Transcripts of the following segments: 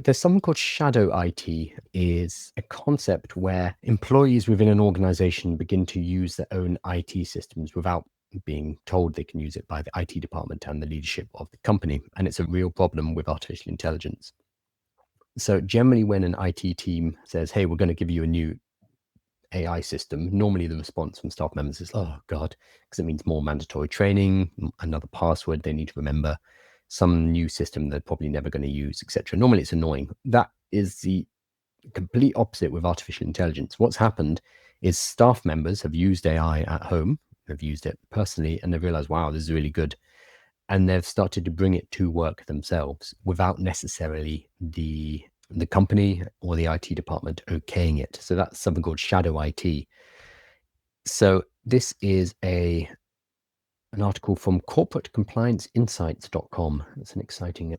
There's something called shadow IT, is a concept where employees within an organization begin to use their own IT systems without being told they can use it by the IT department and the leadership of the company. And it's a real problem with artificial intelligence. So generally when an IT team says, hey, we're going to give you a new AI system, normally the response from staff members is, oh God, because it means more mandatory training, another password they need to remember, some new system they're probably never going to use, etc. Normally it's annoying. That is the complete opposite with artificial intelligence. What's happened is staff members have used AI at home, have used it personally, and they've realized, wow, this is really good. And they've started to bring it to work themselves without necessarily the company or the IT department okaying it. So that's something called shadow IT. So this is an article from corporatecomplianceinsights.com. It's an exciting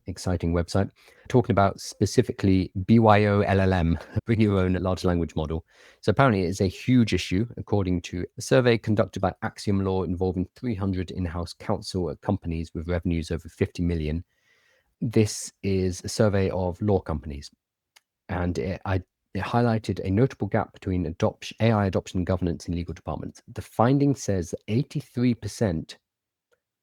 website talking about specifically BYO LLM, bring your own large language model. So apparently it's a huge issue, according to a survey conducted by Axiom Law involving 300 in-house counsel companies with revenues over 50 million. This is a survey of law companies, and it highlighted a notable gap between AI adoption and governance in legal departments. The finding says that 83%,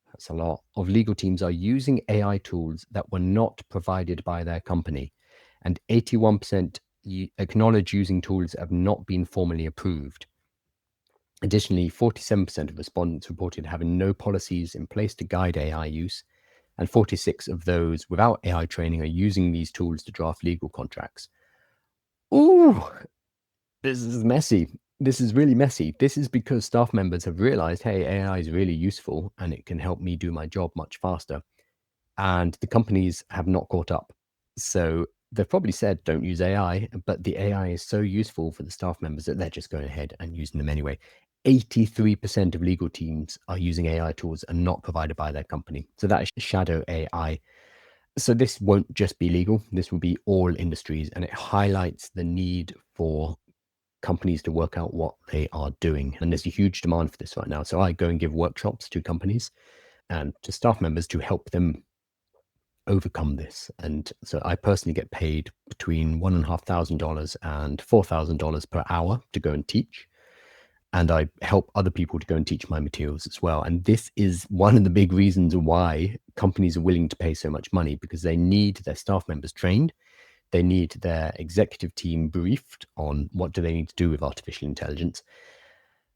that's a lot, of legal teams are using AI tools that were not provided by their company, and 81% acknowledge using tools that have not been formally approved. Additionally, 47% of respondents reported having no policies in place to guide AI use, and 46 of those without AI training are using these tools to draft legal contracts. Ooh, this is messy. This is really messy. This is because staff members have realized, hey, AI is really useful and it can help me do my job much faster. And the companies have not caught up. So they've probably said, don't use AI, but the AI is so useful for the staff members that they're just going ahead and using them anyway. 83% of legal teams are using AI tools and not provided by their company. So that is shadow AI. So this won't just be legal, this will be all industries, and it highlights the need for companies to work out what they are doing. And there's a huge demand for this right now. So I go and give workshops to companies and to staff members to help them overcome this. And so I personally get paid between $1,500 and $4,000 per hour to go and teach. And I help other people to go and teach my materials as well. And this is one of the big reasons why companies are willing to pay so much money, because they need their staff members trained. They need their executive team briefed on what do they need to do with artificial intelligence,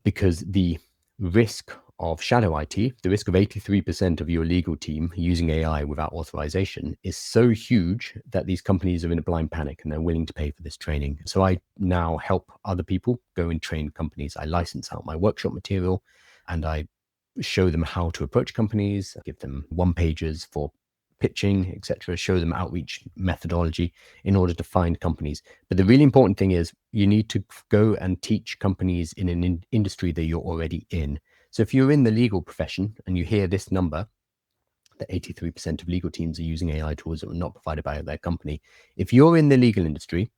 because the risk of shadow IT, the risk of 83% of your legal team using AI without authorization, is so huge that these companies are in a blind panic and they're willing to pay for this training. So I now help other people go and train companies. I license out my workshop material and I show them how to approach companies, give them one-pagers for pitching, etc., show them outreach methodology in order to find companies. But the really important thing is you need to go and teach companies in an industry that you're already in. So if you're in the legal profession and you hear this number, that 83% of legal teams are using AI tools that were not provided by their company. If you're in the legal industry,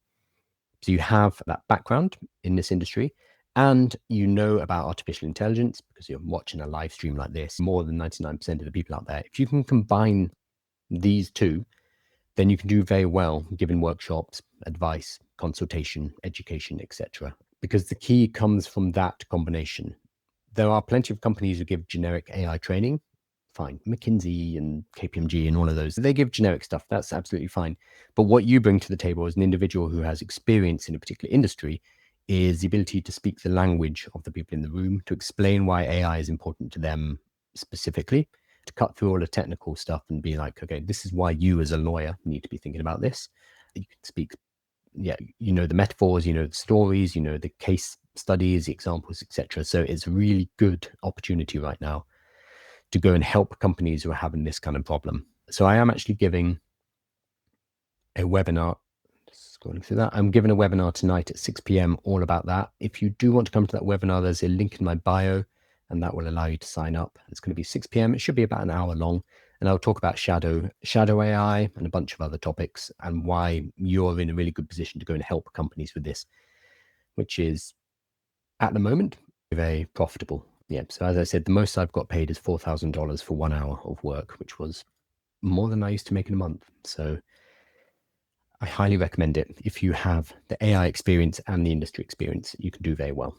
so you have that background in this industry, and you know about artificial intelligence because you're watching a live stream like this, more than 99% of the people out there, if you can combine these two, then you can do very well giving workshops, advice, consultation, education, etc. Because the key comes from that combination. There are plenty of companies who give generic AI training. Fine. McKinsey and KPMG and all of those, they give generic stuff. That's absolutely fine. But what you bring to the table as an individual who has experience in a particular industry is the ability to speak the language of the people in the room, to explain why AI is important to them specifically, to cut through all the technical stuff and be like, okay, this is why you as a lawyer need to be thinking about this. You can speak, you know, the metaphors, you know, the stories, you know, the case studies, the examples, etc. So it's a really good opportunity right now to go and help companies who are having this kind of problem. So I am actually giving a webinar. Scrolling through that, I'm giving a webinar tonight at 6 p.m. all about that. If you do want to come to that webinar, there's a link in my bio and that will allow you to sign up. It's going to be 6 p.m. It should be about an hour long, and I'll talk about shadow AI and a bunch of other topics and why you're in a really good position to go and help companies with this, which is at the moment very profitable. Yeah. So as I said, the most I've got paid is $4,000 for 1 hour of work, which was more than I used to make in a month. So I highly recommend it. If you have the AI experience and the industry experience, you can do very well.